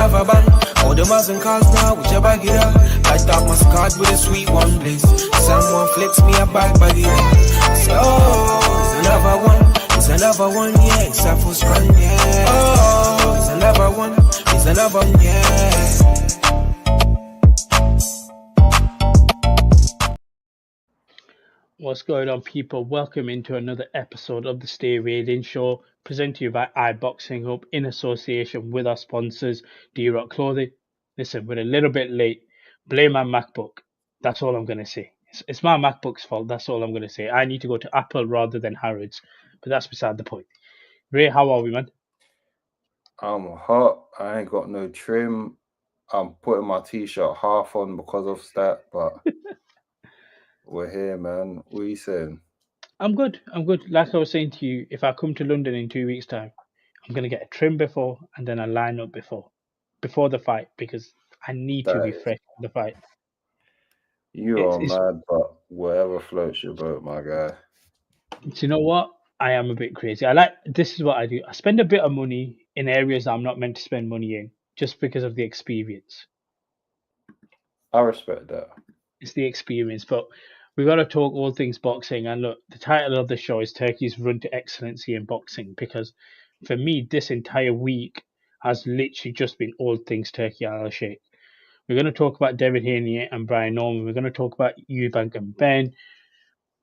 never bang. All them as and calls now, whichever get up. I top my squad with a sweet one bliss. Someone flips me a bag it up. So, it's another one. It's another one, yeah. Except for strong, yeah. Oh, it's another one. It's another one, yeah. What's going on, people? Welcome into another episode of the Stay Weighed-In show, presented to you by iBoxingHub in association with our sponsors, D-Rock Clothing. Listen, we're a little bit late. Blame my MacBook. That's all I'm going to say. It's my MacBook's fault. That's all I'm going to say. I need to go to Apple rather than Harrods, but that's beside the point. Ray, how are we, man? I'm hot. I ain't got no trim. I'm putting my t-shirt half on because of that, but we're here, man. What are you saying? I'm good. Like I was saying to you, if I come to London in 2 weeks' time, I'm going to get a trim before and then a line-up before the fight, because I need to be fresh for the fight. You are mad, but whatever floats your boat, my guy. Do you know what? I am a bit crazy. This is what I do. I spend a bit of money in areas that I'm not meant to spend money in, just because of the experience. I respect that. It's the experience, but we got to talk all things boxing. And look, the title of the show is Turkey's Run to Excellency in Boxing, because for me, this entire week has literally just been all things Turki Alalshikh. We're going to talk about Devin Haney and Brian Norman. We're going to talk about Eubank and Benn.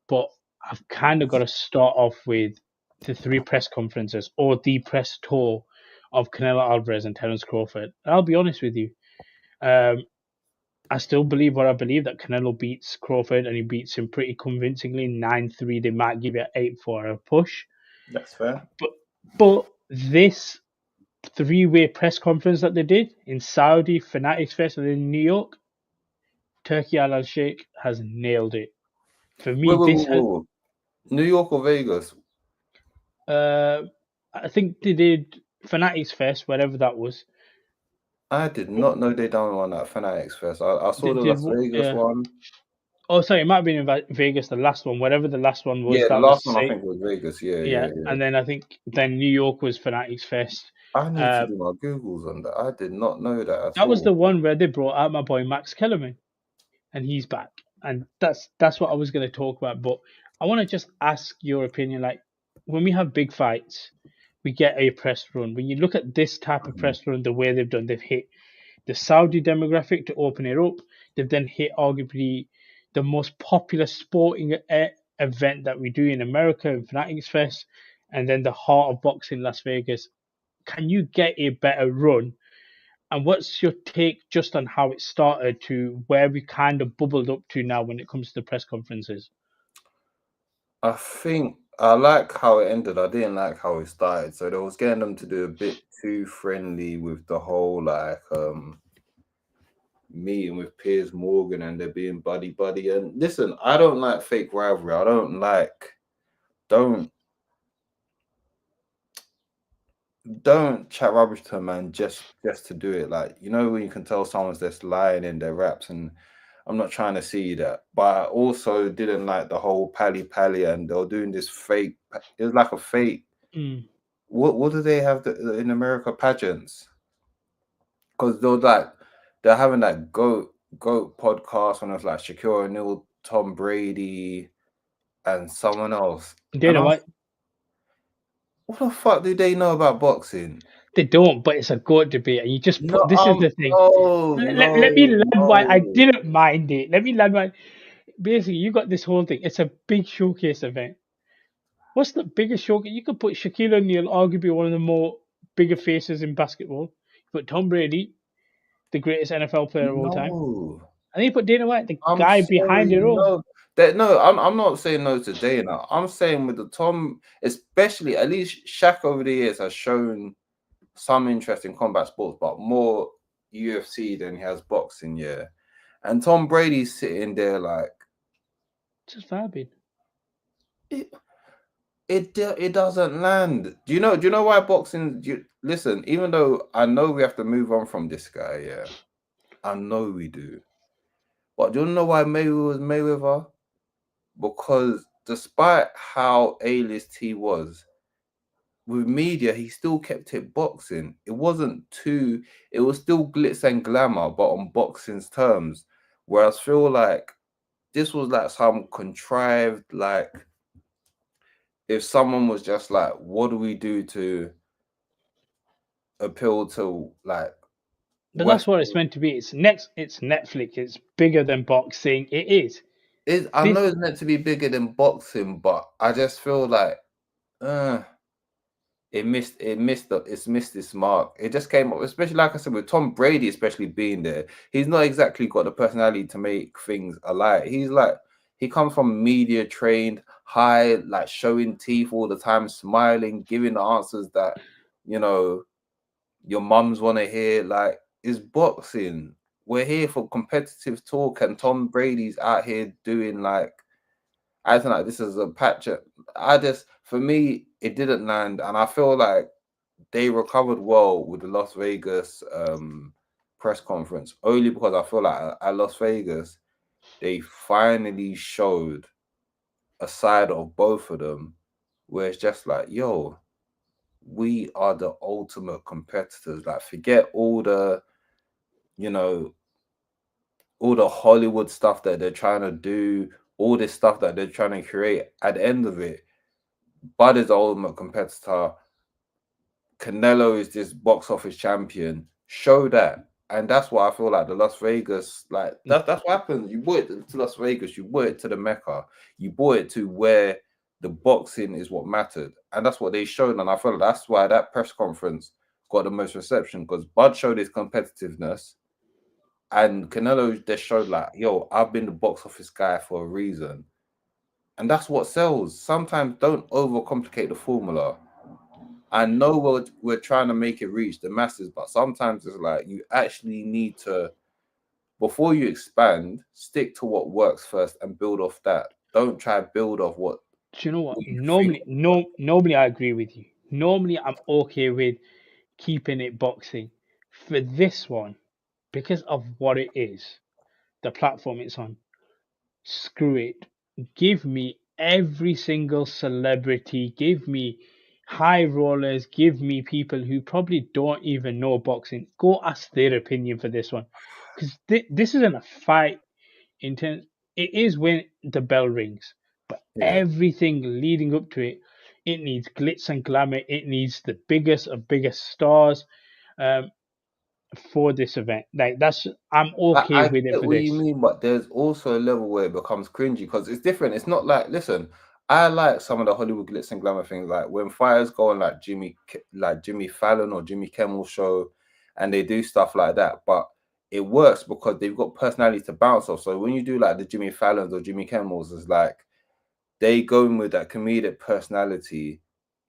But I've kind of got to start off with the three press conferences, or the press tour of Canelo Alvarez and Terence Crawford. And I'll be honest with you. I still believe what I believe, that Canelo beats Crawford, and he beats him pretty convincingly, 9-3. They might give it 8-4 a push. That's fair. But this three-way press conference that they did in Saudi, Fanatics Fest, and in New York, Turki Alalshikh has nailed it. For me, wait. New York or Vegas? I think they did Fanatics Fest, wherever that was. I did not know they done one at Fanatics Fest. I saw the Las Vegas one. Oh, sorry, it might have been in Vegas, the last one, whatever the last one was. Yeah, the last one I think was Vegas. Yeah. And then I think New York was Fanatics Fest. I need to do my Googles on that. I did not know that at all. That was the one where they brought out my boy Max Kellerman, and he's back. And that's what I was going to talk about. But I want to just ask your opinion. Like, when we have big fights, we get a press run. When you look at this type of press run, the way they've done, they've hit the Saudi demographic to open it up. They've then hit arguably the most popular sporting event that we do in America, in Fanatics Fest, and then the heart of boxing, Las Vegas. Can you get a better run? And what's your take just on how it started to where we kind of bubbled up to now when it comes to the press conferences? I think I like how it ended. I didn't like how it started. So they was getting them to do a bit too friendly with the whole meeting with Piers Morgan, and they're being buddy. And listen, I don't like fake rivalry. I don't chat rubbish to a man just to do it. Like, you know, when you can tell someone's just lying in their raps, and I'm not trying to see that. But I also didn't like the whole pally, and they were doing this fake. It was like a fake. What do they have in America, pageants? Because they're having that GOAT podcast when it's like Shaquille O'Neal, Tom Brady, and someone else. Dana White. What the fuck do they know about boxing? They don't, but it's a GOAT debate, and you just put. This is the thing. Let me land why I didn't mind it. Let me land why. Basically, you got this whole thing. It's a big showcase event. What's the biggest showcase? You could put Shaquille O'Neal, arguably one of the more bigger faces in basketball. You put Tom Brady, the greatest NFL player of all time. And then you put Dana White, the guy behind it all. No, I'm not saying no to Dana. I'm saying with the Tom, especially, at least Shaq over the years has shown some interest in combat sports, but more UFC than he has boxing, yeah. And Tom Brady's sitting there like just vibing. It doesn't land. Do you know why boxing? Listen, even though I know we have to move on from this guy, yeah, I know we do. But do you know why Mayweather was 'Cause despite how A-list he was, with media, he still kept it boxing. It wasn't too. It was still glitz and glamour, but on boxing's terms. Whereas I feel like this was like some contrived, like if someone was just like, what do we do to appeal to like But that's what it's Western? meant to be. It's next. It's Netflix. It's bigger than boxing. It is. I This. know it's meant to be bigger than boxing, but I just feel like uh it's missed its mark. It just came up, especially like I said, with Tom Brady, especially being there. He's not exactly got the personality to make things alive. He's like he comes from media trained, high, like showing teeth all the time, smiling, giving the answers that you know your mums want to hear. Like it's boxing. We're here for competitive talk, and Tom Brady's out here doing like I think like this is a patch. For me, it didn't land, and I feel like they recovered well with the Las Vegas press conference, only because I feel like at Las Vegas they finally showed a side of both of them where it's just like, yo, we are the ultimate competitors. Like, forget you know, all the Hollywood stuff that they're trying to do, all this stuff that they're trying to create. At the end of it, Bud is the ultimate competitor. Canelo is this box office champion. Show that. And that's what I feel like the Las Vegas, like that's what happens. You brought it to Las Vegas, you brought it to the Mecca, you brought it to where the boxing is what mattered. And that's what they showed. And I feel like that's why that press conference got the most reception, because Bud showed his competitiveness and Canelo just showed like, yo, I've been the box office guy for a reason. And that's what sells. Sometimes don't overcomplicate the formula. I know we're trying to make it reach the masses, but sometimes it's like you actually need to, before you expand, stick to what works first and build off that. Don't try to build off what Do you know what? you think. Normally I agree with you. Normally I'm okay with keeping it boxing. For this one, because of what it is, the platform it's on, screw it. Give me every single celebrity. Give me high rollers. Give me people who probably don't even know boxing. Go ask their opinion for this one, because this isn't a fight. In terms, it is when the bell rings, but Yeah. everything leading up to it, it needs glitz and glamour. It needs the biggest of biggest stars. Um, for this event, like I'm okay I with it get for what you this. mean, but there's also a level where it becomes cringy because it's different. It's not like, listen, I like some of the Hollywood glitz and glamour things, like when fighters go on like Jimmy Fallon or Jimmy Kimmel show, and they do stuff like that. But it works because they've got personality to bounce off. So when you do like the Jimmy Fallons or Jimmy Kimmels, it's like they go in with that comedic personality,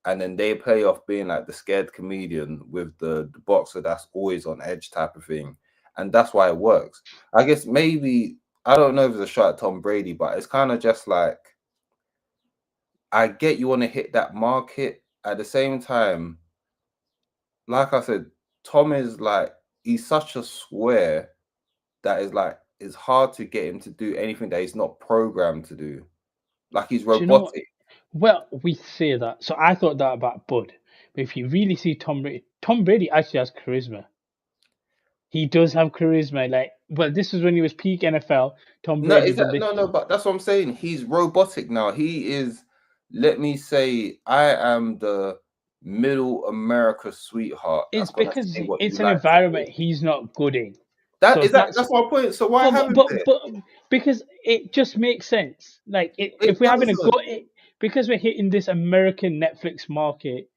and then they play off being like the scared comedian with the boxer that's always on edge type of thing. And that's why it works. I guess maybe I don't know if it's a shot at Tom Brady, but it's kind of just like I get you want to hit that market. At the same time, like I said, Tom is like he's such a square that is like it's hard to get him to do anything that he's not programmed to do. Like he's Do you know what? robotic. Well, we say that. So I thought that about Bud. But if you really see Tom Brady actually has charisma. He does have charisma. Like, well, this is when he was peak NFL. Tom No, Brady is did that the. no, but that's what I'm saying. He's robotic now. He is, let me say, I am the middle America sweetheart It's that's gonna because say what it's you an like to hear. environment he's not good in. So That's my point. So why but haven't but they? but because it just makes sense. Like if It we're having a doesn't. go, because we're hitting this American Netflix market,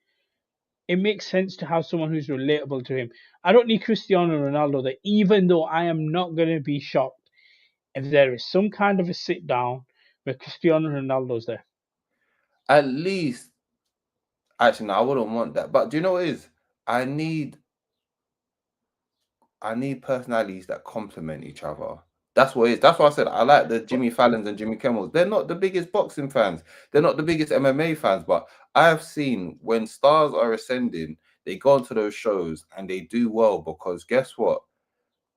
it makes sense to have someone who's relatable to him. I don't need Cristiano Ronaldo there, even though I am not going to be shocked if there is some kind of a sit down where Cristiano Ronaldo's there. At least, actually, no, I wouldn't want that. But do you know what it is? I need personalities that complement each other. That's what it is. That's why I said I like the But Jimmy Fallons and Jimmy Kimmels. They're not the biggest boxing fans. They're not the biggest MMA fans. But I have seen when stars are ascending, they go onto those shows and they do well because guess what?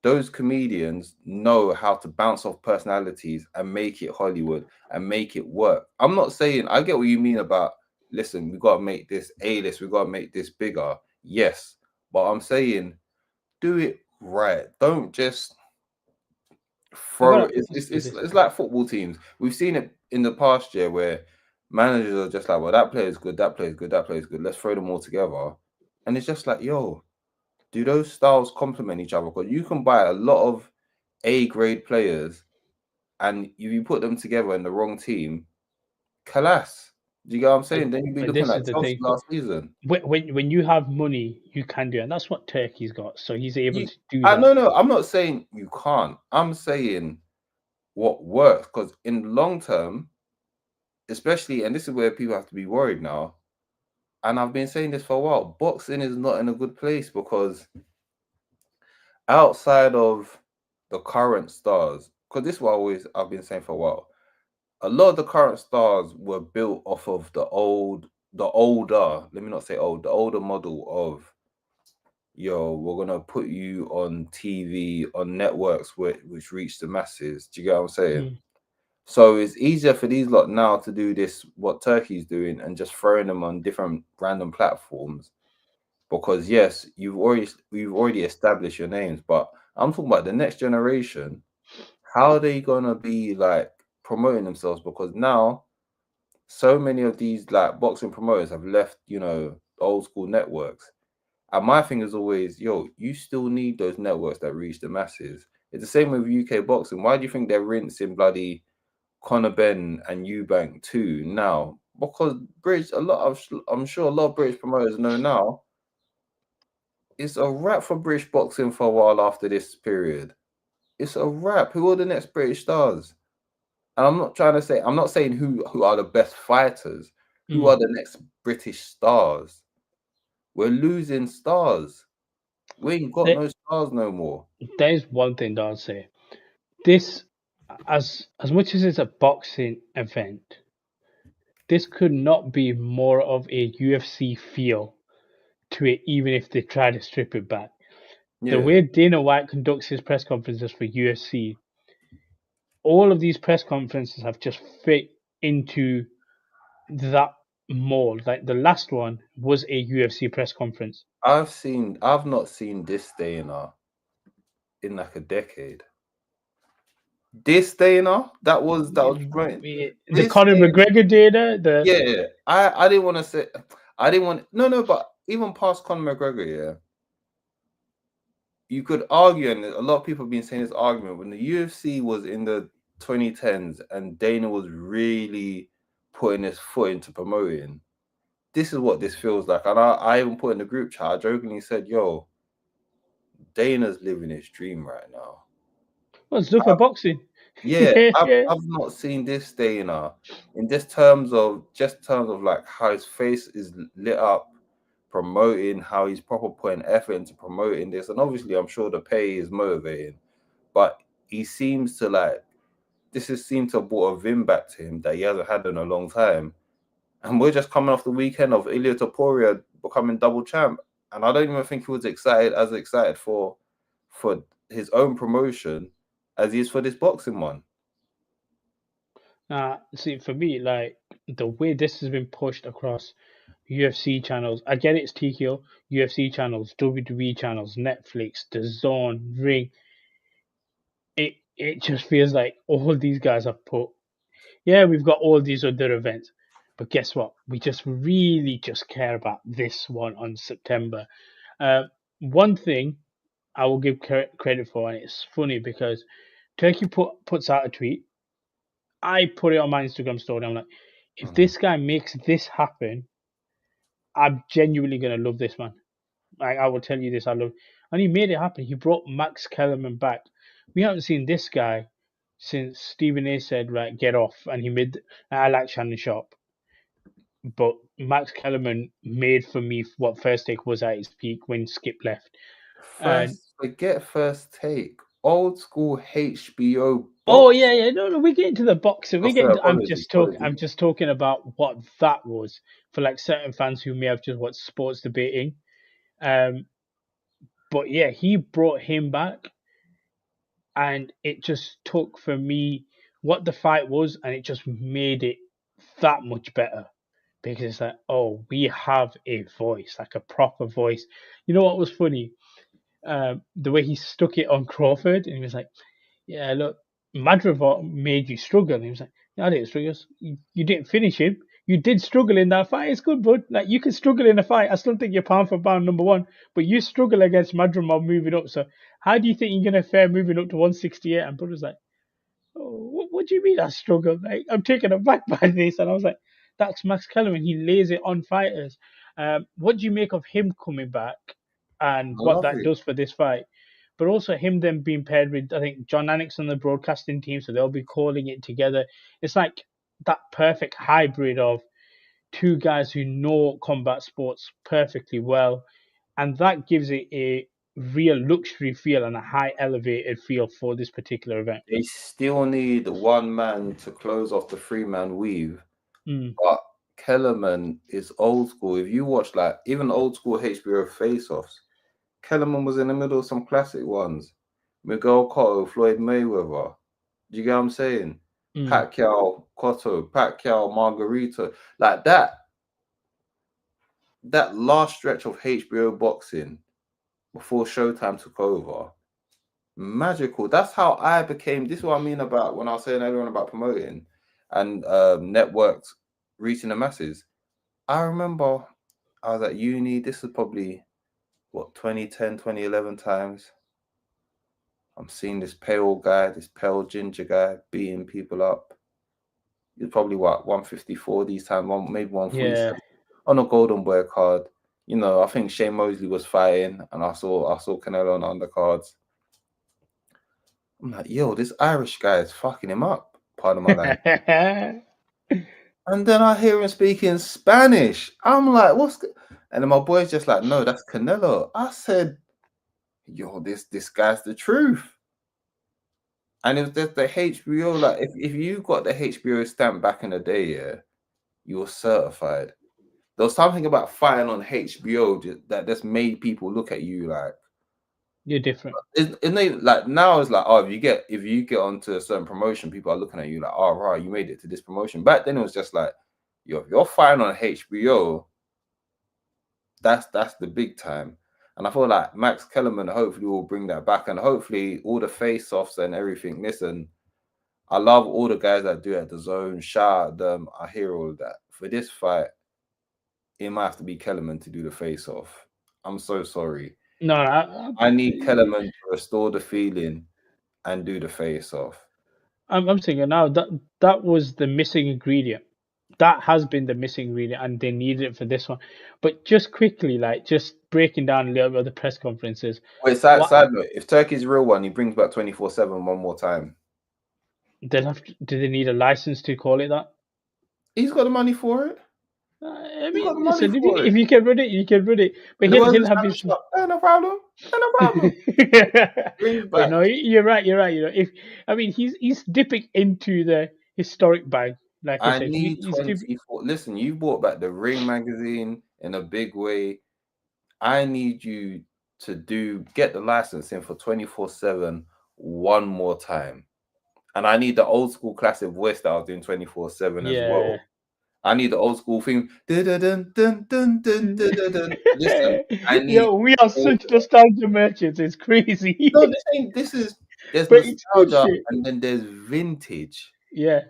Those comedians know how to bounce off personalities and make it Hollywood and make it work. I'm not saying I get what you mean about listen, we got to make this A-list, we got to make this bigger. Yes, but I'm saying do it right. Don't just throw it. It's like football teams. We've seen it in the past year where managers are just like, well, that player is good, that player is good, that player is good. Let's throw them all together. And it's just like, yo, do those styles complement each other? Because you can buy a lot of A-grade players, and if you put them together in the wrong team, kalas. Do you get what I'm saying? Then you'd be But looking this like is the Chelsea thing. last season. When you have money, you can do it. And that's what Turkey's got. So he's able to do that. No, I'm not saying you can't. I'm saying what works. Because in long term, especially, and this is where people have to be worried now, and I've been saying this for a while, boxing is not in a good place because outside of the current stars, because this is what I've been saying for a while, a lot of the current stars were built off of the older, let me not say old, the older model of, yo, we're gonna put you on TV, on networks which reach the masses. Do you get what I'm saying? So it's easier for these lot now to do this, what Turkey's doing, and just throwing them on different random platforms. Because yes, you've already established your names, but I'm talking about the next generation. How are they gonna be like promoting themselves? Because now so many of these like boxing promoters have left, old school networks. And my thing is always, yo, you still need those networks that reach the masses. It's the same with UK boxing. Why do you think they're rinsing bloody Benn and Eubank too now? Because I'm sure a lot of British promoters know now it's a wrap for British boxing for a while after this period. It's a wrap. Who are the next British stars? And I'm not saying who are the best fighters. Who are the next British stars? We're losing stars. We ain't got no stars no more. There is one thing that I'll say. This, as much as it's a boxing event, this could not be more of a UFC feel to it, even if they try to strip it back. Yeah. The way Dana White conducts his press conferences for UFC, all of these press conferences have just fit into that mold. Like the last one was a UFC press conference. I've not seen this Dana in like a decade. This Dana, that was great. The Conor McGregor Dana, yeah. I didn't want to say, but even past Conor McGregor, yeah, you could argue, and a lot of people have been saying this argument when the UFC was in the 2010s and Dana was really putting his foot into promoting. This is what this feels like, and I even put in the group chat. I jokingly said, "Yo, Dana's living his dream right now." Well, it's for boxing. Yeah, I've not seen this Dana in terms of like how his face is lit up, promoting, how he's proper putting effort into promoting this, and obviously I'm sure the pay is motivating, but he seems to like this has seemed to have brought a vim back to him that he hasn't had in a long time. And we're just coming off the weekend of Ilia Topuria becoming double champ. And I don't even think he was as excited for his own promotion as he is for this boxing one. See, for me, like the way this has been pushed across UFC channels, I get it's TKO, UFC channels, WWE channels, Netflix, DAZN, Ring. It just feels like all these guys have put. Yeah, we've got all these other events, but guess what? We just really just care about this one on September. One thing I will give credit for, and it's funny because Turkey puts out a tweet. I put it on my Instagram story. I'm like, if this guy makes this happen, I'm genuinely gonna love this man. Like I will tell you this, I love, and he made it happen. He brought Max Kellerman back. We haven't seen this guy since Stephen A said, right, get off, and he made. I like Shannon Sharp, but Max Kellerman made for me what First Take was at its peak when Skip left. Forget First Take. Old school HBO. Oh yeah. No, we get into the boxing. I'm just talking about what that was for like certain fans who may have just watched sports debating. But yeah, he brought him back, and it just took for me what the fight was, and it just made it that much better. because it's like, oh, we have a voice, like a proper voice. You know what was funny? The way he stuck it on Crawford, and he was like, yeah, look, Madrigal made you struggle. And he was like, yeah, I didn't struggle. You didn't finish him. You did struggle in that fight. It's good, bud. Like, you can struggle in a fight. I still think you're pound for pound number one, but you struggle against Madrigal moving up. So how do you think you're going to fare moving up to 168? And Bud was like, oh, what do you mean I struggle? Like, I'm taken aback by this. And I was like, that's Max Kellerman. He lays it on fighters. What do you make of him coming back and I what love that it. does for this fight? But also him then being paired with, I think, John Annick's on the broadcasting team, so they'll be calling it together. It's like that perfect hybrid of two guys who know combat sports perfectly well, and that gives it a real luxury feel and a high elevated feel for this particular event. They still need one man to close off the 3-man weave, Mm. but Kellerman is old school. If you watch like even old school HBO face-offs, Kellerman was in the middle of some classic ones. Miguel Cotto, Floyd Mayweather. Do you get what I'm saying? Pacquiao, Cotto, Pacquiao, Margarito. Like that last stretch of HBO boxing before Showtime took over. Magical. That's how I became. This is what I mean about when I was saying earlier on about promoting and networks reaching the masses. I remember I was at uni. This is probably what 2010, 2011 times. I'm seeing this pale guy, this pale ginger guy beating people up. He's probably what 154 these times, maybe 147 on a Golden Boy card. You know, I think Shane Mosley was fighting, and I saw Canelo on the undercards. I'm like, yo, this Irish guy is fucking him up. Pardon my language. And then I hear him speaking Spanish. I'm like, and then my boy's just like, no, that's Canelo. I said, yo, this guy's the truth. And it was just the HBO, like if you got the HBO stamp back in the day, yeah, you were certified. There was something about fighting on HBO that just made people look at you like you're different. Like now it's like, oh, if you get onto a certain promotion, people are looking at you like, oh right, you made it to this promotion. Back then it was just like, yo, if you're fighting on HBO, that's the big time. And I feel like Max Kellerman hopefully will bring that back, and hopefully all the face-offs and everything. Listen, I love all the guys that do it at the Zone. Shout out them. I hear all of that. For this fight, it might have to be Kellerman to do the face-off. I'm so sorry. No, I need Kellerman to restore the feeling and do the face-off. I'm thinking now that was the missing ingredient. That has been the missing ingredient, and they needed it for this one. But just quickly, like just breaking down a little bit of the press conferences. Wait, side note, if Turki's real one, he brings back 24/7 one more time. They'll have to, do they need a license to call it that? He's got the money for it. I mean, listen, if you can run it, you can run it. But he'll have his. No problem. No problem. But no, you're right. You know, he's dipping into the historic bag. Like I said, need 24. Listen, you brought back the Ring magazine in a big way. I need you to get the license in for 24/7 one more time. And I need the old school classic voice that I was doing 24/7 as well. I need the old school thing. Listen, I need. We are such nostalgia merchants. It's crazy. No, there's nostalgia and then there's vintage. Yeah.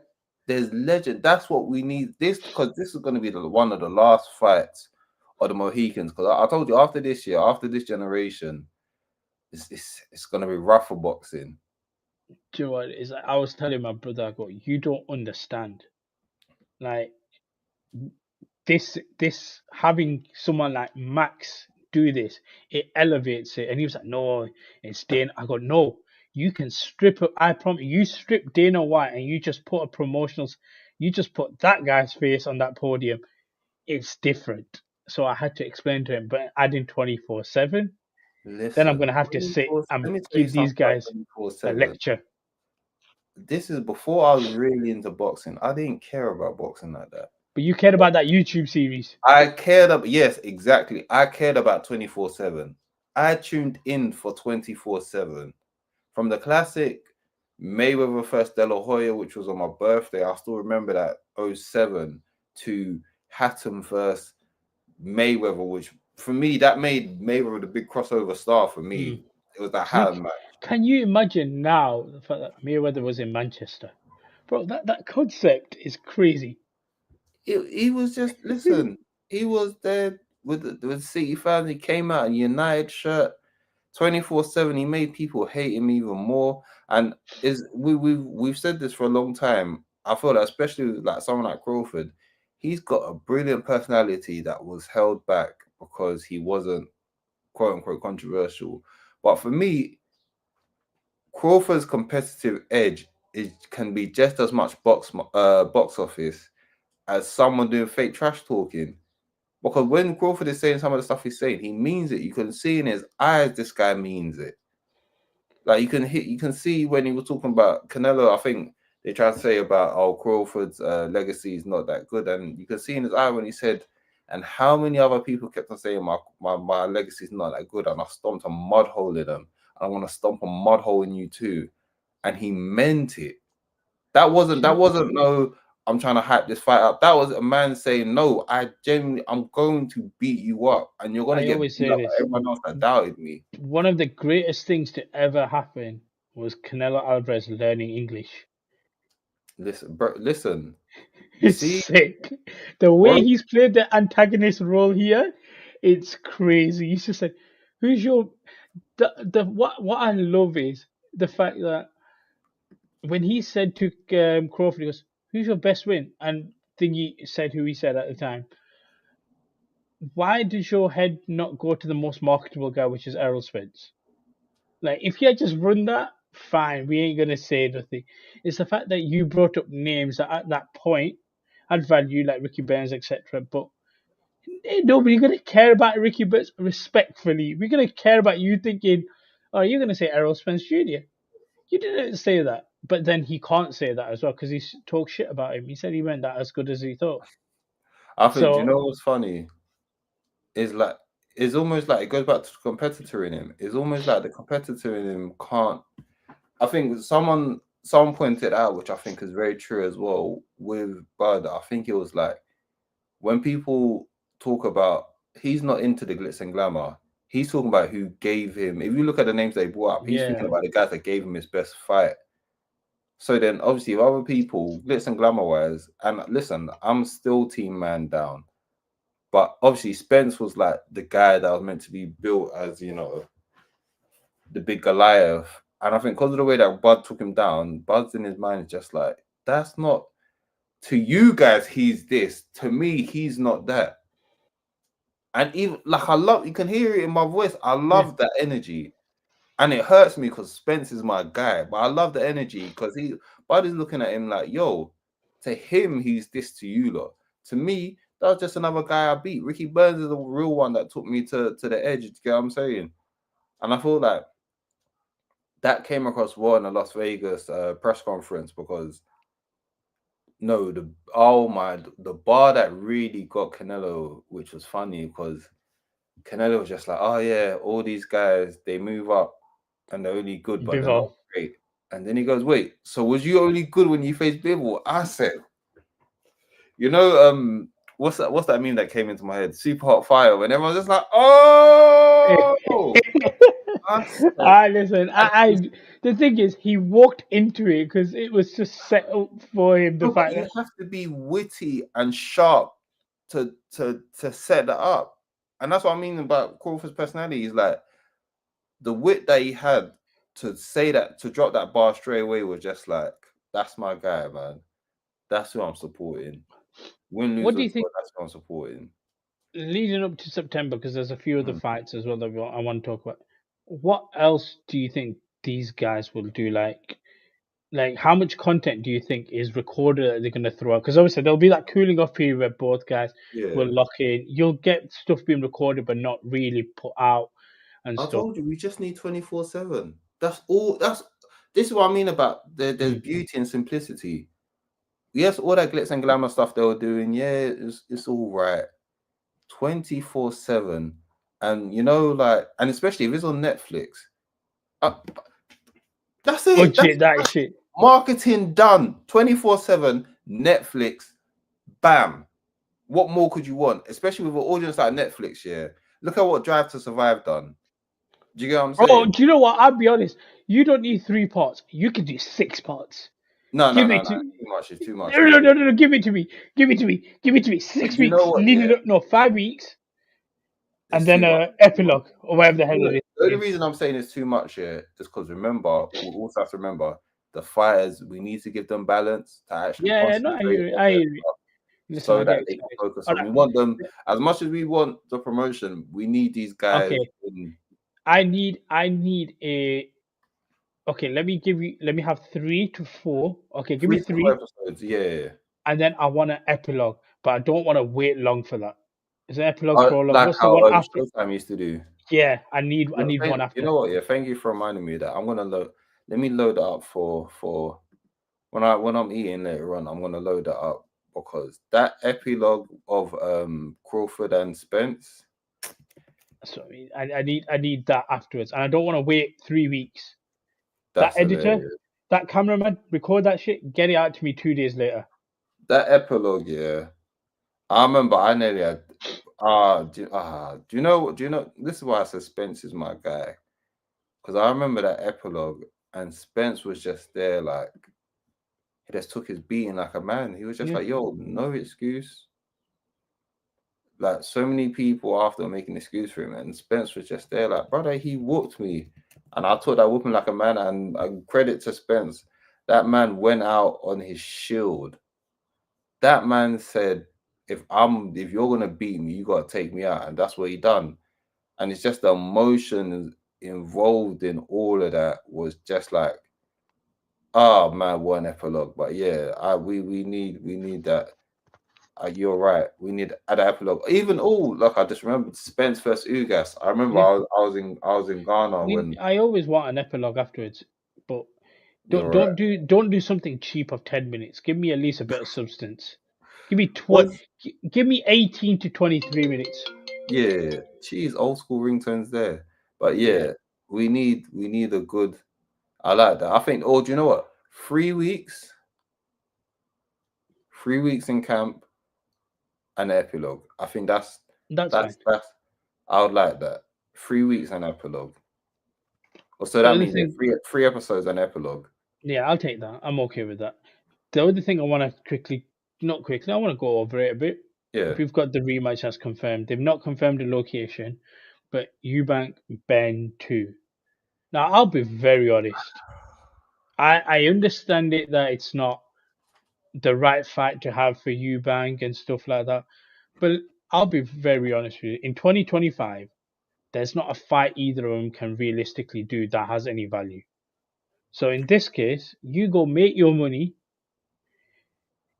There's legend. That's what we need. Because this is going to be one of the last fights of the Mohicans. Because I told you, after this year, after this generation, it's going to be rough for boxing. Do you know what it is? I was telling my brother, I go, you don't understand. Like this having someone like Max do this, it elevates it. And he was like, no, it's Dana. I go, no, you can strip it. I promise you strip Dana White and you just put you just put that guy's face on that podium. It's different. So I had to explain to him, but adding 24/7, then I'm gonna have to sit and give these guys a lecture. This is before I was really into boxing. I didn't care about boxing like that. But you cared about that YouTube series. I cared about, yes, exactly. I cared about 24/7. I tuned in for 24/7. From the classic Mayweather vs. De La Hoya, which was on my birthday, I still remember that 07, to Hatton versus Mayweather, which for me that made Mayweather the big crossover star for me. It was that Hatton match. Can you imagine now the fact that Mayweather was in Manchester? Bro, that concept is crazy. He was just listen. He was there with City fans. He came out in United shirt, 24/7. He made people hate him even more. And we've said this for a long time. I feel that especially with like someone like Crawford, he's got a brilliant personality that was held back because he wasn't quote unquote controversial. But for me, Crawford's competitive edge can be just as much box office as someone doing fake trash talking. Because when Crawford is saying some of the stuff he's saying, he means it. You can see in his eyes this guy means it. Like you can see when he was talking about Canelo, I think they tried to say about Crawford's legacy is not that good. And you can see in his eye when he said, and how many other people kept on saying my legacy is not that good, and I stomped a mud hole in them. I want to stomp a mud hole in you too. And he meant it. That wasn't no, I'm trying to hype this fight up. That was a man saying, no, I'm going to beat you up, and you're going to get beat up by everyone else that doubted me. One of the greatest things to ever happen was Canelo Alvarez learning English. Listen, bro, listen. It's sick. The way he's played the antagonist role here, it's crazy. He's just like, who's your... What I love is the fact that when he said to Crawford, he goes, who's your best win? And Thingy said who he said at the time. Why does your head not go to the most marketable guy, which is Errol Spence? Like, if he had just run that, fine, we ain't going to say nothing. It's the fact that you brought up names that at that point had value, like Ricky Burns, etc. But nobody going to care about Ricky Burns respectfully. We're going to care about you thinking, oh, you're going to say Errol Spence Jr. You didn't say that. But then he can't say that as well because he talked shit about him. He said he weren't that as good as he thought. I think, do you know what's funny? It's almost like it goes back to the competitor in him. It's almost like the competitor in him can't. I think someone pointed out, which I think is very true as well, with Bud. I think it was like when people talk about he's not into the glitz and glamour. He's talking about who gave him. If you look at the names they brought up, he's thinking about the guys that gave him his best fight. So then, obviously, if other people, glitz and glamour wise, and listen, I'm still team man down. But obviously, Spence was like the guy that was meant to be built as, you know, the big Goliath. And I think because of the way that Bud took him down, Bud's in his mind is just like, that's not, to you guys, he's this. To me, he's not that. And even, like, you can hear it in my voice. I love that energy. And it hurts me because Spence is my guy. But I love the energy because Bud is looking at him like, yo, to him, he's this to you lot. To me, that was just another guy I beat. Ricky Burns is the real one that took me to the edge. You get what I'm saying? And I feel like that came across well in the Las Vegas press conference because the bar that really got Canelo, which was funny because Canelo was just like, oh yeah, all these guys, they move up and they're only good, but they're not great. And then he goes, wait, so was you only good when you faced Bivol? I said, you know, what's that meme that came into my head? Super Hot Fire, and everyone's just like, oh. Listen, the thing is, he walked into it because it was just set up for him. You have to be witty and sharp to set that up, and that's what I mean about Crawford's personality. Is like the wit that he had to say that, to drop that bar straight away was just like, that's my guy, man. That's who I'm supporting. Win, lose, what do you think? That's who I'm supporting. Leading up to September, because there's a few other fights as well that I want to talk about. What else do you think these guys will do? Like how much content do you think is recorded that they're going to throw out? Because obviously there'll be that cooling off period where both guys will lock in. You'll get stuff being recorded but not really put out and stuff. I told you, we just need 24/7. That's all. This is what I mean about there's beauty and simplicity. Yes, all that glitz and glamour stuff they were doing, it's all right. 24/7, and you know, like, and especially if it's on Netflix, that's it. That's shit. Marketing done. 24/7 Netflix, bam. What more could you want? Especially with an audience like Netflix, yeah. Look at what Drive to Survive done. Do you get what I'm saying? Oh, do you know what? I'll be honest. You don't need 3 parts. You can do 6 parts. No. Give It's it to too much. It's too much. no. Give it to me. Give it to me. 6 You know weeks. what? Leading Yeah, up, no, 5 weeks, and it's then too much. epilogue or whatever the hell Look, it the only is. reason I'm saying it's too much here is because remember, we also have to remember the fighters. We need to give them balance to actually Yeah, no, I concentrate hear it. on I their hear it. stuff Listen, so I'll get that they can excited. focus All on. right. We want them as much as we want the promotion. We need these guys. Okay. I need a. Okay, let me have 3 to 4. Okay, give me 3 to 4 3, episodes. Yeah. and then I want an epilogue, but I don't want to wait long for that. Is an epilogue, prologue? Like What's the how one after? Showtime used to do. Yeah, I need Look, one you after. know what? Yeah, thank you for reminding me of that. I'm gonna load. Let me load it up for when I'm eating later on. I'm gonna load it up because that epilogue of Crawford and Spence. So I need that afterwards, and I don't want to wait 3 weeks. That's That editor, hilarious. that cameraman, record that shit, get it out to me 2 days later. That epilogue, yeah. I remember I nearly had. Do you know? This is why I said Spence is my guy because I remember that epilogue and Spence was just there like he just took his beating like a man. He was just like, "Yo, no excuse." Like so many people after making an excuse for him, and Spence was just there like, "Brother, he whooped me," and I took that whooping like a man. And credit to Spence, that man went out on his shield. That man said, if you're gonna beat me, you gotta take me out, and that's what he done. And it's just the emotion involved in all of that was just like, oh man, one epilogue. But yeah, we need that. You're right. We need an epilogue. Even like I just remembered Spence versus Ugas. I remember Yeah. I was in Ghana when. I always want an epilogue afterwards, but You're right. don't do something cheap of 10 minutes. Give me at least a bit of substance. Give me What's, give me 18 to 23 minutes. yeah, geez, old school ringtones there. But yeah, we need a good. I like that. I think. Oh, do you know what? 3 weeks. 3 weeks in camp, and epilogue. I think that's fine. I would like that. 3 weeks and epilogue. So The that other means thing, three episodes and epilogue. yeah, I'll take that. I'm okay with that. The other thing I want to not quickly, I want to go over it a bit. Yeah. We've got the rematch as confirmed. They've not confirmed the location, but Eubank Benn 2. Now, I'll be very honest. I understand it that it's not the right fight to have for Eubank and stuff like that, but I'll be very honest with you. In 2025, there's not a fight either of them can realistically do that has any value. So in this case, you go make your money.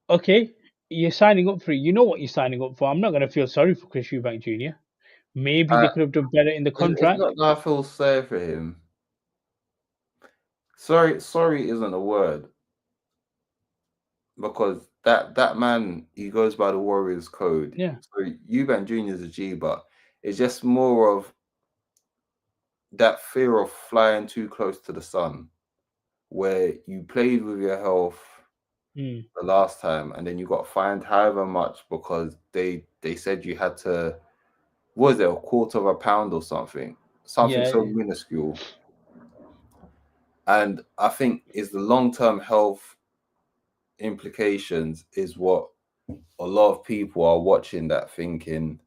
Okay, you're signing up for it. You know what you're signing up for. I'm not going to feel sorry for Chris Eubank Jr. Maybe they could have done better in the It's contract. not that I feel sorry for him. Sorry isn't a word because that man he goes by the Warriors code. Yeah. So Eubank Jr. is a G, but it's just more of that fear of flying too close to the sun, where you played with your health the last time, and then you got fined however much because they said you had to. Was it a quarter of a pound or something so minuscule? And I think is the long-term health implications is what a lot of people are watching that thinking,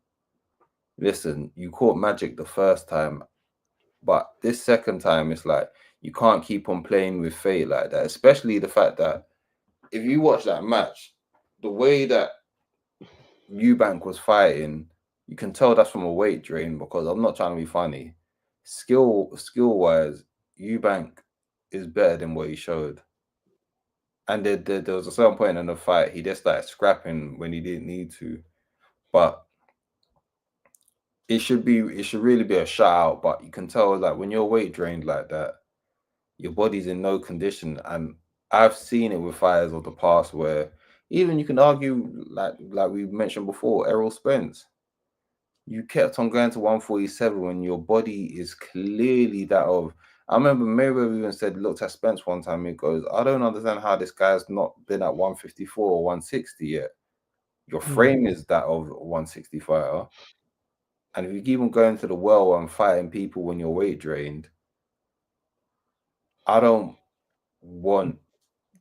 listen, you caught magic the first time, but this second time it's like you can't keep on playing with fate like that, especially the fact that if you watch that match, the way that Eubank was fighting, you can tell that's from a weight drain because I'm not trying to be funny. Skill wise, Eubank is better than what he showed. And there was a certain point in the fight he just started scrapping when he didn't need to. But it should really be a shout out. But you can tell like when you're weight drained like that, your body's in no condition. And I've seen it with fighters of the past where even you can argue like we mentioned before, Errol Spence. You kept on going to 147 when your body is clearly that of. I remember Mayweather even looked at Spence one time. He goes, "I don't understand how this guy's not been at 154 or 160 yet." Your frame is that of a 160 fighter. And if you keep on going to the well and fighting people when you're weight drained, I don't want...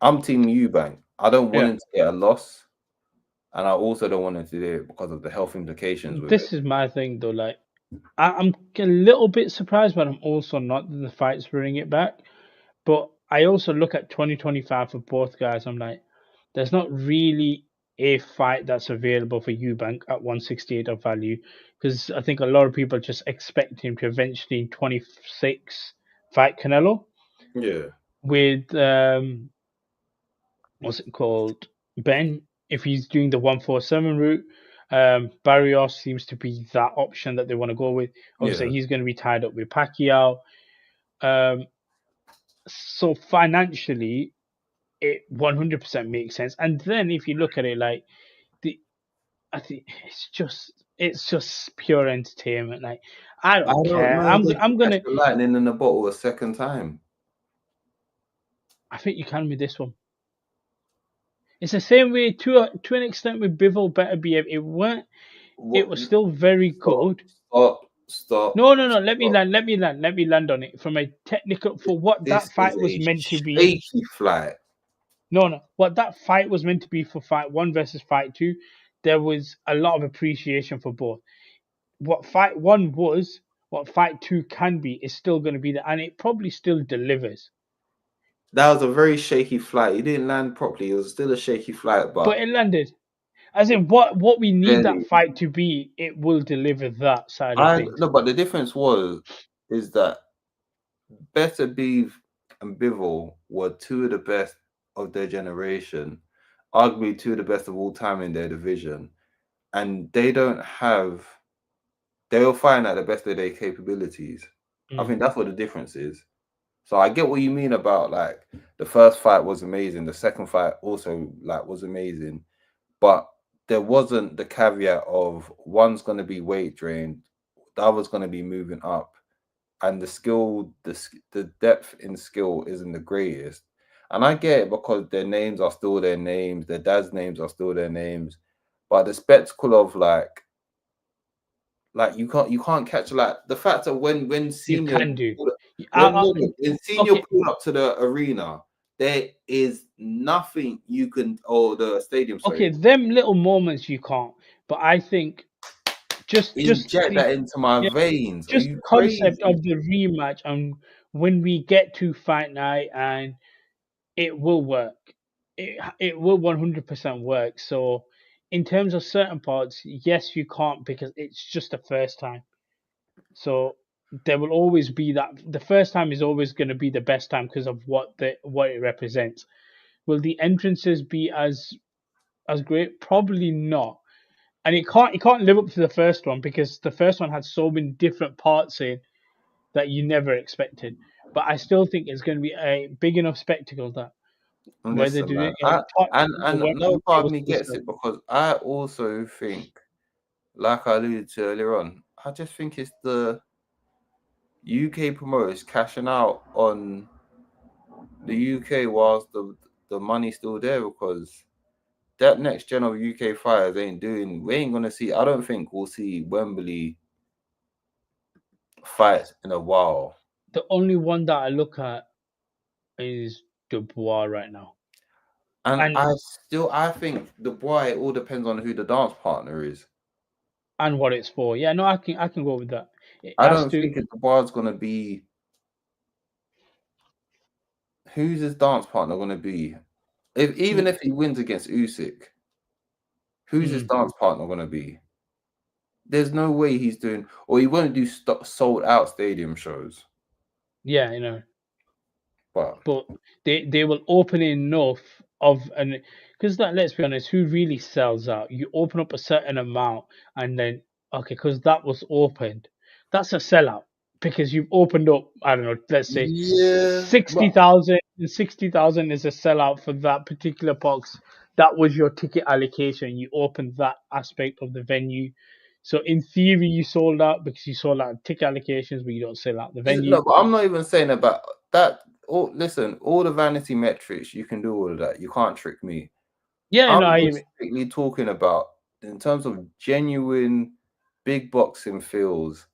I'm Team Eubank. I don't want him to get a loss. And I also don't want him to do it because of the health implications with This it. is my thing, though. Like, I'm a little bit surprised, but I'm also not that the fights bring it back. But I also look at 2025 for both guys. I'm like, there's not really a fight that's available for Eubank at 168 of value, because I think a lot of people just expect him to eventually in 26 fight Canelo. Yeah. With what's it called, Benn, if he's doing the 147 route. Barrios seems to be that option that they want to go with. Obviously, he's going to be tied up with Pacquiao. So financially, it 100% makes sense. And then if you look at it, like I think it's just pure entertainment. Like, I don't care. know. I'm gonna. The lightning in the bottle a second time. I think you can with this one. It's the same way to an extent with Bivol Better Behave. It weren't. It was still very good. Stop. No. Let me land on it. From a technical, for what that fight was meant to be. Shaky flight. No. What that fight was meant to be for fight 1 versus fight 2, there was a lot of appreciation for both. What fight 1 was, what fight 2 can be, is still going to be there, and it probably still delivers. That was a very shaky flight. It didn't land properly. It was still a shaky flight, but it landed. As in, what we need that fight to be, it will deliver that side of things. No, but the difference is that Better Beef and Bivol were two of the best of their generation, arguably two of the best of all time in their division, and they'll find out the best of their capabilities. I think that's what the difference is. So I get what you mean about, like, the first fight was amazing, the second fight also, like, was amazing, but there wasn't the caveat of one's going to be weight drained, the other's going to be moving up, and the skill, the depth in skill isn't the greatest. And I get it because their names are still their names, their dad's names are still their names, but the spectacle of like you can't catch, like, the fact that when Senior when Senior pulled up to the arena, there is nothing you can, or the stadium. Sorry. Okay, them little moments you can't, but I think just inject that into my veins. Just Are you the concept crazy? of the rematch, and when we get to fight night, and it will work. It will 100% work. So in terms of certain parts, yes, you can't, because it's just the first time. So there will always be that. The first time is always going to be the best time because of what it represents. Will the entrances be as great? Probably not. And it can't live up to the first one, because the first one had so many different parts in that you never expected. But I still think it's going to be a big enough spectacle that whether do it no part of me gets it, because I also think, like I alluded to earlier on, I just think it's the UK promoters cashing out on the UK whilst the money's still there, because that next gen of UK fighters we ain't gonna see. I don't think we'll see Wembley fights in a while. The only one that I look at is Dubois right now. And I think Dubois, it all depends on who the dance partner is. And what it's for. Yeah, no, I can go with that. I don't think Dubois is gonna be. Who's his dance partner gonna be? Even if he wins against Usyk, who's his dance partner gonna be? There's no way he's doing, or he won't do sold out stadium shows. Yeah, you know. But they will open enough of an, because that, let's be honest, who really sells out? You open up a certain amount and then because that was opened, that's a sellout, because you've opened up, I don't know, let's say 60,000. 60,000 is a sellout for that particular box. That was your ticket allocation. You opened that aspect of the venue. So in theory, you sold out because you sold out ticket allocations, but you don't sell out the venue. No, but I'm not even saying about that. Listen, all the vanity metrics, you can do all of that. You can't trick me. Yeah, I'm specifically talking about in terms of genuine big boxing feels,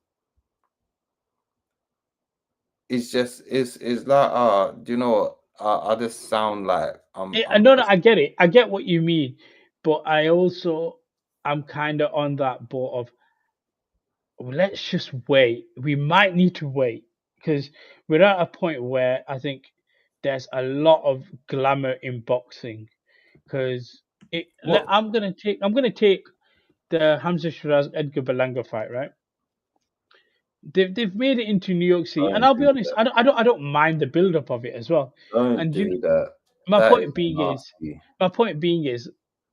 it's just it's like do you know what? I just sound like I'm No, just I get it. I get what you mean, but I'm kind of on that boat of let's just wait. We might need to wait because we're at a point where I think there's a lot of glamour in boxing. Because what I'm gonna take the Hamza Shiraz Edgar Berlanga fight, right? They've made it into New York City, and don't I'll be do honest, that. I don't mind the build up of it as well. Don't And do that. my That is point being is, nasty.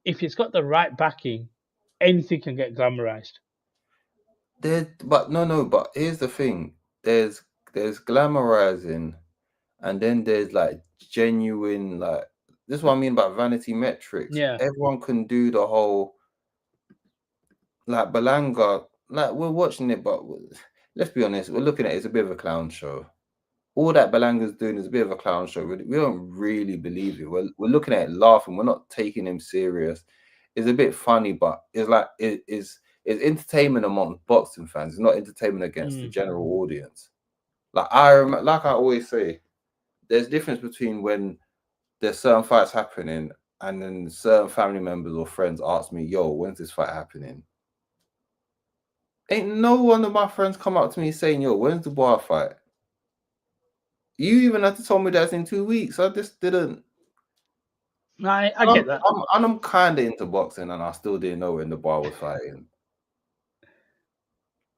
if it's got the right backing, anything can get glamorized. But no, but here's the thing. There's glamorizing, and then there's like genuine, like this is what I mean about vanity metrics. Yeah, Everyone can do the whole, like Balanga, like we're watching it, but let's be honest, we're looking at it, it's a bit of a clown show. All that Balanga's doing is a bit of a clown show. We don't really believe it. We're looking at it laughing. We're not taking him serious. It's a bit funny, but it's like it's entertainment among boxing fans. It's not entertainment against the general audience. Like like I always say, there's difference between when there's certain fights happening and then certain family members or friends ask me, "Yo, when's this fight happening?" Ain't no one of my friends come up to me saying, "Yo, when's the bar fight?" You even had to tell me that's in 2 weeks. I just didn't. I get that. I'm kind of into boxing, and I still didn't know when the bar was fighting.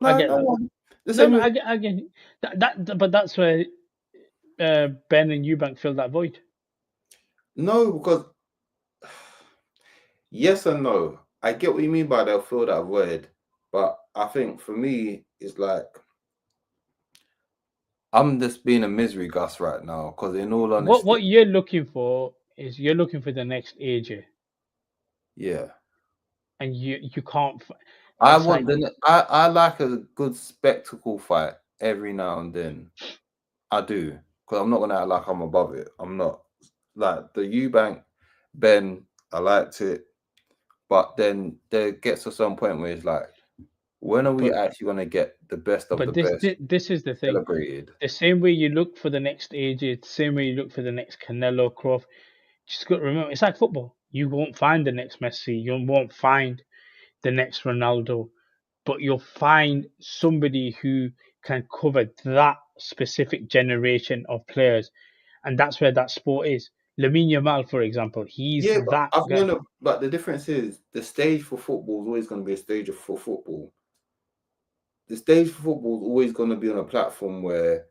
I No, get no that. one. The No, same no, with I get but that's where Ben and Eubank filled that void. no, because yes and no. I get what you mean by they'll fill that void, but I think for me, it's like I'm just being a misery Gus right now. Because in all honesty, What you're looking for is you're looking for the next AJ, yeah, and you can't. I It's want like, the I like a good spectacle fight every now and then. I do, because I'm not gonna act like I'm above it. I'm not. Like the Eubank Benn, I liked it, but then there gets to some point where it's like, when are we but actually gonna get the best of the best this is the thing. celebrated? The same way you look for the next AJ, the same way you look for the next Canelo, Crawford. Just got to remember, it's like football. You won't find the next Messi. You won't find the next Ronaldo, but you'll find somebody who can cover that specific generation of players, and that's where that sport is. Lamine Yamal, for example, he's Yeah, but that I've guy. known. But the difference is the stage for football is always going to be a stage for football. The stage for football is always going to be on a platform where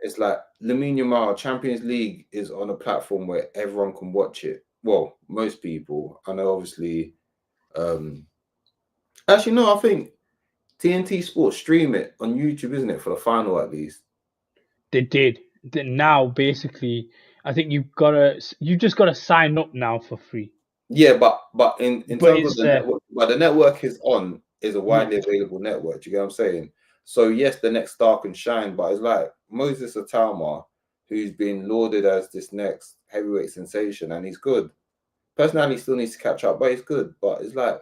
it's like Lamine Yamal Champions League is on a platform where everyone can watch it. Well, most people. I know, obviously. Actually, no. I think TNT Sports stream it on YouTube, isn't it, for the final at least? They did. Now, basically, I think you just gotta sign up now for free. Yeah, but in But terms of it's the network, but the network is a yeah, widely available network. Do you get what I'm saying? So yes, the next star can shine, but it's like Moses Atama, who's been lauded as this next heavyweight sensation, and he's good. Personally, he still needs to catch up, but he's good. But it's like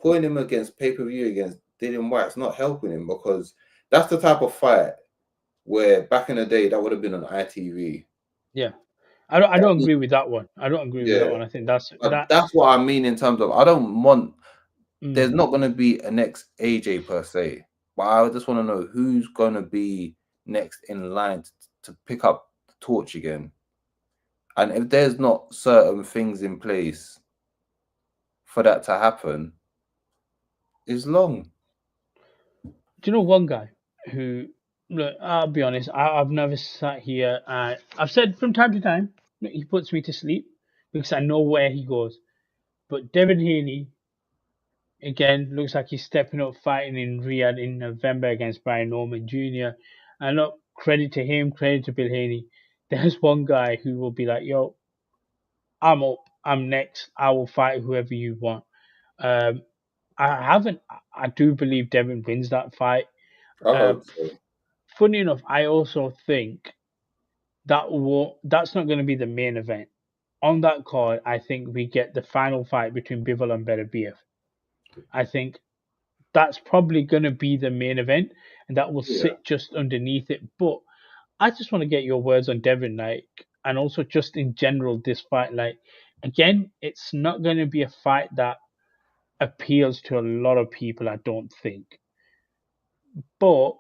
putting him against pay-per-view against Dillian White's not helping him, because that's the type of fight where back in the day that would have been on ITV. yeah. I don't agree with that one. I don't agree with that Yeah, one. I think that's but that. that's what I mean in terms of I don't want. There's Mm. not going to be a next AJ per se, but I just want to know who's going to be next in line to pick up the torch again. And if there's not certain things in place for that to happen, it's long. Do you know one guy who? Look, I'll be honest. I've never sat here. I've said from time to time he puts me to sleep because I know where he goes. But Devin Haney again looks like he's stepping up, fighting in Riyadh in November against Brian Norman Jr. And look, credit to him, credit to Bill Haney. There's one guy who will be like, "Yo, I'm up, I'm next. I will fight whoever you want." Um, I haven't. I do believe Devin wins that fight. I Uh, hope so. Funny enough, I also think that's not going to be the main event. On that card, I think we get the final fight between Bivol and Beterbiev. I think that's probably going to be the main event, and that will Yeah. sit just underneath it. But I just want to get your words on Devin, like, and also just in general, this fight. Like, again, it's not going to be a fight that appeals to a lot of people, I don't think. But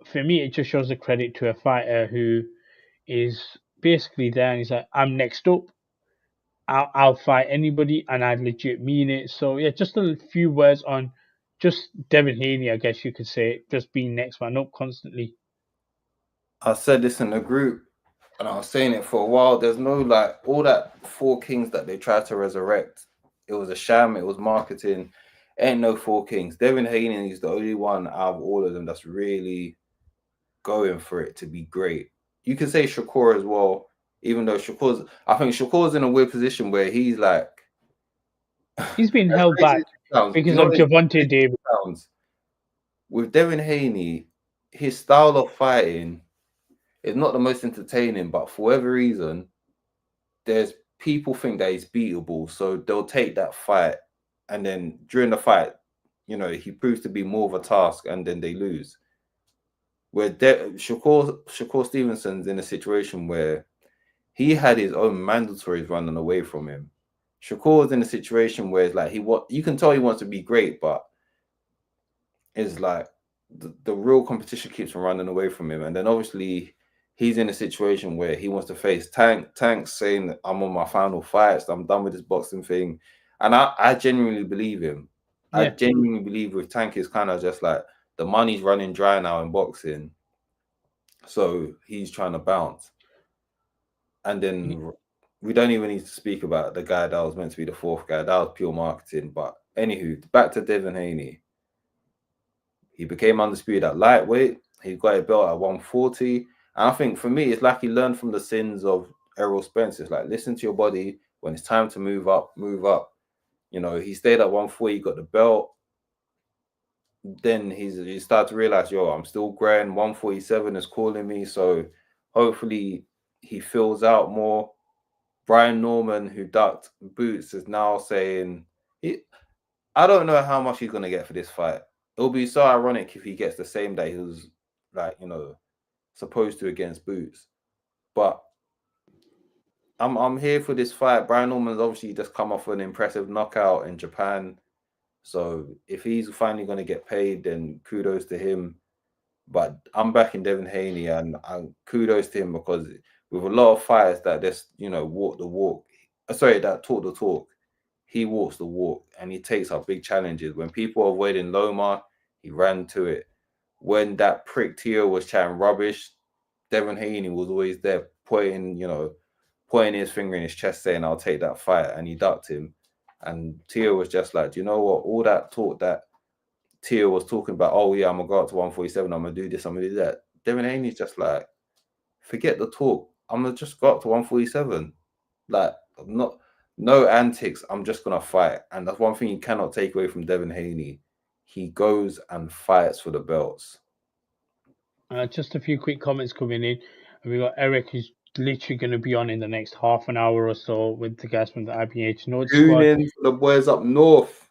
for me, it just shows a credit to a fighter who is basically there and he's like, I'm next up. I'll fight anybody, and I legit mean it. So yeah, just a few words on just Devin Haney, I guess you could say, just being next man up constantly. I said this in the group, and I was saying it for a while. There's no like all that 4 Kings that they tried to resurrect. It was a sham. It was marketing. Ain't no 4 Kings. Devin Haney is the only one out of all of them that's really going for it to be great. You can say Shakur as well, even though I think Shakur's in a weird position where he's like, he's been held back because of Gervonta Davis. With Devin Haney, his style of fighting is not the most entertaining, but for whatever reason, there's people think that he's beatable, so they'll take that fight, and then during the fight, he proves to be more of a task, and then they lose. Where Shakur Stevenson's in a situation where he had his own mandatories running away from him. Shakur's in a situation where it's like you can tell he wants to be great, but it's like the real competition keeps running away from him. And then obviously he's in a situation where he wants to face Tank. Tank's saying that I'm on my final fights, I'm done with this boxing thing. And I genuinely believe him. Yeah. I genuinely believe with Tank is kind of just like the money's running dry now in boxing. So he's trying to bounce. And then we don't even need to speak about the guy that was meant to be the 4th guy. That was pure marketing. But anywho, back to Devin Haney. He became undisputed at lightweight. He got a belt at 140. And I think for me, it's like he learned from the sins of Errol Spence. It's like, listen to your body. When it's time to move up, move up. He stayed at 140, got the belt. Then he started to realize, I'm still growing. 147 is calling me. So hopefully he fills out more. Brian Norman, who ducked Boots, is now saying, I don't know how much he's going to get for this fight. It'll be so ironic if he gets the same that he was, like, supposed to against Boots. But I'm here for this fight. Brian Norman's obviously just come off an impressive knockout in Japan. So if he's finally going to get paid, then kudos to him. But I'm backing Devin Haney, and kudos to him, because with a lot of fighters that just, walk the walk. Sorry, that talk the talk. He walks the walk, and he takes up big challenges. When people are avoiding Loma, he ran to it. When that prick Tio was chatting rubbish, Devin Haney was always there, pointing his finger in his chest, saying, I'll take that fight, and he ducked him. And Tio was just like, do you know what? All that talk that Tio was talking about, oh yeah, I'm gonna go up to 147, I'm gonna do this, I'm gonna do that. Devin Haney's just like, forget the talk. I'm gonna just go up to 147. Like, no antics. I'm just gonna fight. And that's one thing you cannot take away from Devin Haney. He goes and fights for the belts. Just a few quick comments coming in. We got Eric, who's literally going to be on in the next half an hour or so with the guys from the IBH North Squad. In for the boys up north.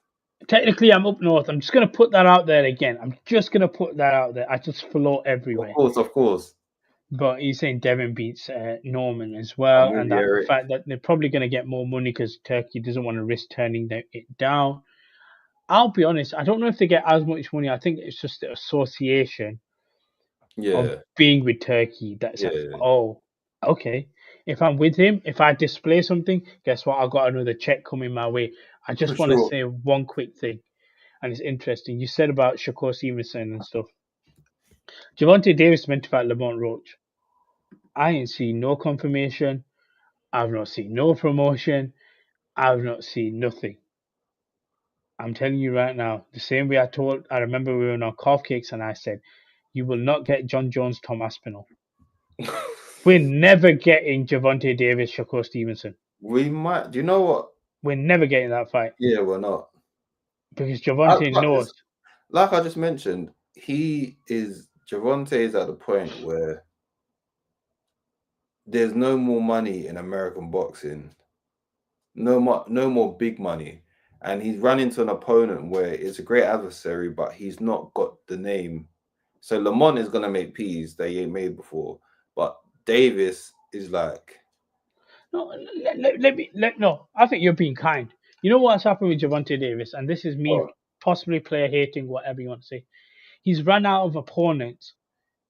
Technically, I'm up north. I'm just going to put that out there again. I just float everywhere. Of course. But he's saying Devin beats Norman as well, and the fact that they're probably going to get more money because Turkey doesn't want to risk turning it down. I'll be honest, I don't know if they get as much money. I think it's just the association of being with Turkey. That's like, oh, okay. If I'm with him, if I display something, guess what? I've got another check coming my way. I just want to say one quick thing, and it's interesting. You said about Shakur Stevenson and stuff. Gervonta Davis meant to fight Lamont Roach. I ain't seen no confirmation. I've not seen no promotion. I've not seen nothing. I'm telling you right now, the same way I remember we were on our cough cakes and I said, you will not get John Jones, Tom Aspinall. We're never getting Gervonta Davis, Shakur Stevenson. We might. Do you know what? We're never getting that fight. Yeah, we're not. Because Gervonta knows. Like I just mentioned, Gervonta is at the point where there's no more money in American boxing. No more big money. and he's run into an opponent where it's a great adversary, but he's not got the name. So Lamont is gonna make P's that he ain't made before, but Davis is like, no, no. I think you're being kind. You know what's happened with Gervonta Davis, and this is me oh, possibly player hating, whatever you want to say. He's run out of opponents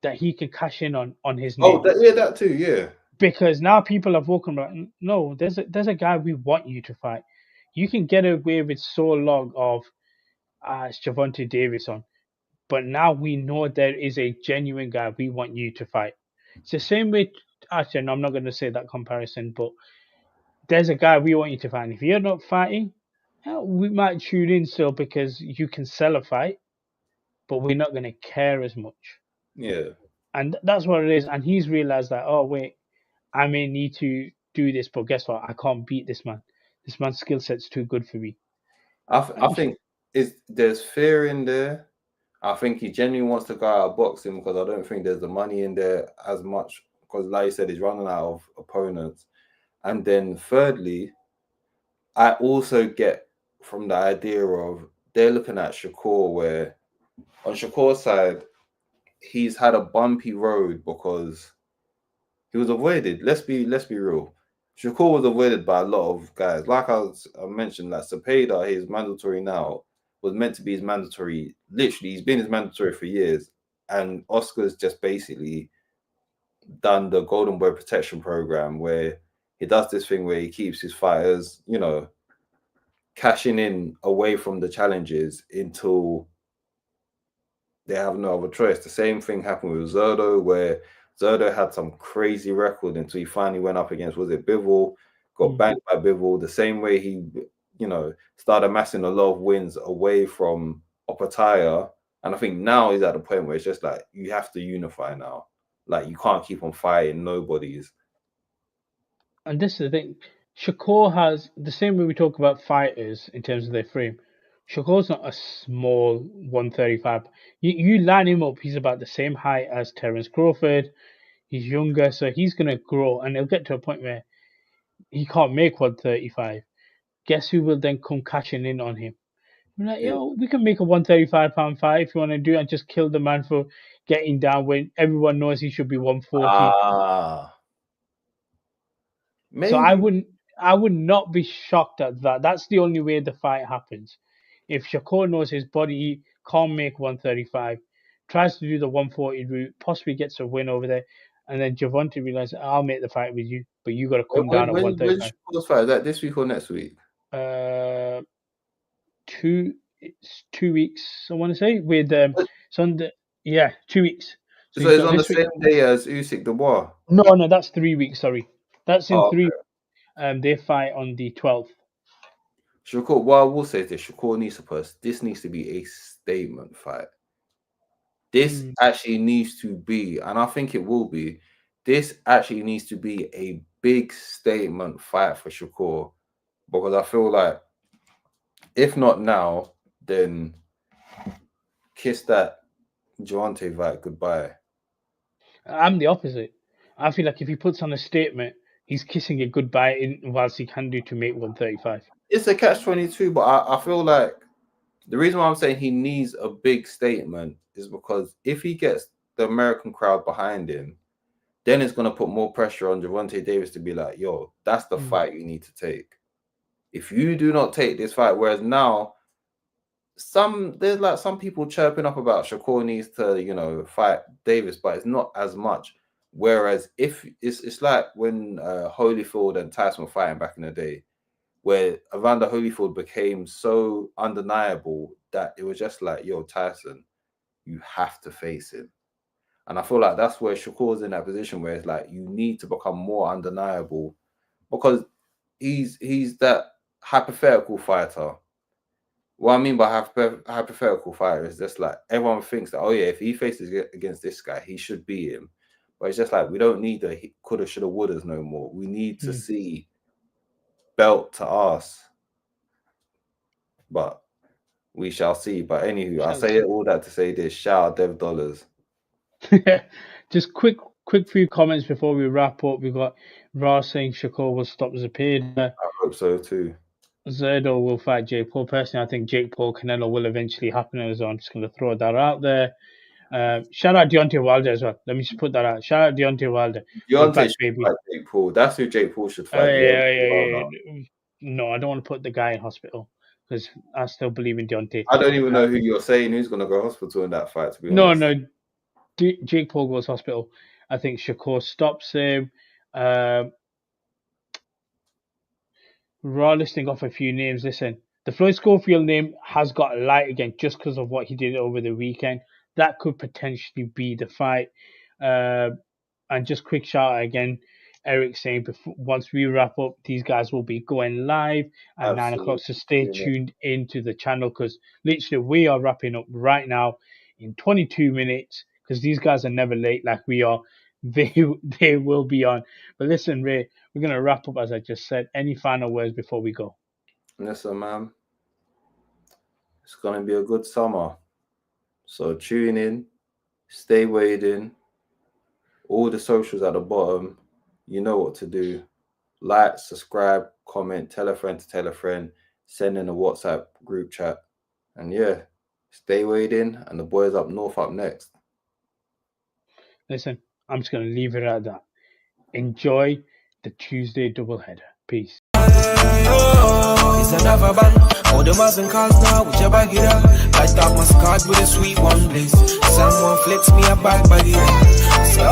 that he can cash in on his name. that too, yeah. Because now people have woken up. No, there's a guy we want you to fight. You can get away with so long of it's Gervonta Davis on, but now we know there is a genuine guy we want you to fight. It's the same way. Actually, no, I'm not going to say that comparison, but there's a guy we want you to fight. And if you're not fighting, we might tune in still because you can sell a fight, but we're not going to care as much. Yeah. And that's what it is. And he's realized that, oh, wait, I may need to do this, but guess what? I can't beat this man. This man's skill set's too good for me. I think there's fear in there. I think he genuinely wants to go out of boxing because I don't think there's the money in there as much. Because, like you said, he's running out of opponents. And then, thirdly, I also get from the idea of they're looking at Shakur, where on Shakur's side, he's had a bumpy road because he was avoided. Let's be real. Shakur was avoided by a lot of guys. Like I mentioned, like Cepeda, his mandatory now, was meant to be his mandatory. Literally, he's been his mandatory for years. And Oscar's just basically done the Golden Boy Protection Program where he does this thing where he keeps his fighters, cashing in away from the challenges until they have no other choice. The same thing happened with Zerdo, where Zerdo had some crazy record until he finally went up against, was it Bivol? Got banged by Bivol. The same way he, started amassing a lot of wins away from Opataya. And I think now he's at the point where it's just like, you have to unify now. Like, you can't keep on fighting nobodies. And this is the thing. Shakur has the same way we talk about fighters in terms of their frame. Shakur's not a small 135. You line him up, he's about the same height as Terence Crawford. He's younger, so he's going to grow, and he'll get to a point where he can't make 135. Guess who will then come cashing in on him? We're like, we can make a 135-pound fight if you want to do it and just kill the man for getting down when everyone knows he should be 140. Maybe. So I would not be shocked at that. That's the only way the fight happens. If Shakur knows his body, he can't make 135, tries to do the 140 route, possibly gets a win over there, and then Gervonta realizes, I'll make the fight with you, but you got to come down at 135. When's Shakur's fight? Is that this week or next week? 2 weeks, I want to say, with Sunday. Yeah, 2 weeks. So it's on the same day as Usyk Dubois? No, that's 3 weeks, sorry. That's in 3 weeks. They fight on the 12th. Shakur, what I will say is this, Shakur needs to post. This needs to be a statement fight. This actually needs to be, and I think it will be, this actually needs to be a big statement fight for Shakur. Because I feel like, if not now, then kiss that Gervonta fight goodbye. I'm the opposite. I feel like if he puts on a statement, he's kissing it goodbye whilst he can do to make 135. It's a catch-22, but I feel like the reason why I'm saying he needs a big statement is because if he gets the American crowd behind him, then it's going to put more pressure on Gervonta Davis to be like, yo, that's the fight you need to take. If you do not take this fight, whereas now, there's like some people chirping up about Shakur needs to, fight Davis, but it's not as much. Whereas if it's like when Holyfield and Tyson were fighting back in the day, where Evander Holyfield became so undeniable that it was just like, yo, Tyson, you have to face him. And I feel like that's where Shakur's in that position where it's like, you need to become more undeniable because he's that hypothetical fighter. What I mean by hypothetical fighter is just like, everyone thinks that, oh yeah, if he faces against this guy, he should beat him. But it's just like, we don't need the coulda, shoulda, wouldas no more. We need to see belt to ass. But we shall see. But anywho, I say all that to say this. Shout out Dev Dollars. Just quick few comments before we wrap up. We've got Ra saying Shakur will stop Cepeda. I hope so too. Zerdo will fight Jake Paul. Personally, I think Jake Paul Canelo will eventually happen as well. I'm just going to throw that out there. Shout out Deontay Wilder as well. Let me just put that out. Shout out Deontay Wilder. We're Deontay back, should baby. fight Jake Paul. That's who Jake Paul should fight. Yeah. No, I don't want to put the guy in hospital because I still believe in Deontay. I don't even know who you're saying who's going to go hospital in that fight, to be honest. No. Jake Paul goes hospital. I think Shakur stops him. Raw listing off a few names. Listen, the Floyd Schofield name has got light again just because of what he did over the weekend. That could potentially be the fight. And just quick shout out again, Eric saying once we wrap up, these guys will be going live at 9 o'clock. So stay tuned into the channel because literally we are wrapping up right now in 22 minutes because these guys are never late like we are. They will be on. But listen, Ray, we're going to wrap up as I just said. Any final words before we go? Listen, man. It's going to be a good summer. So tune in, stay weighed in. All the socials at the bottom. You know what to do. Like, subscribe, comment, tell a friend to tell a friend, send in a WhatsApp group chat. And yeah, stay weighed in and the boys up north up next. Listen, I'm just going to leave it at that. Enjoy the Tuesday doubleheader. Peace. It's another bang. All the Muslim cars now, whichever get up. I start my card with a sweet one place. Someone flips me a bag it up. So,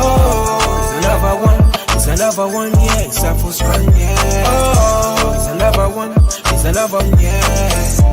it's another one, yeah. It's a full strand, yeah. Oh, it's another one, yeah.